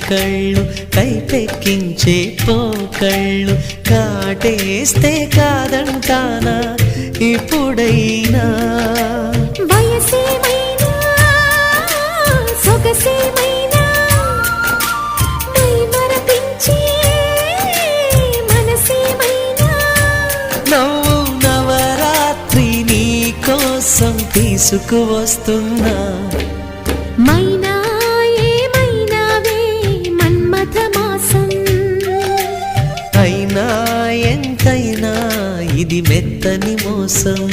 కళ్ళు కైపెక్కించే పోకళ్ళు కాటేస్తే కాదంటానా ఇప్పుడైనా వయసేమైనా సొగసేమైనా మై మరపించే మనసేమైనా నవ్వు నవరాత్రి నీ కోసం తీసుకువస్తున్నా మైనా ఏమైనావే మన్మథ మాసం అయినా ఎంతైనా ఇది మెత్తని మోసం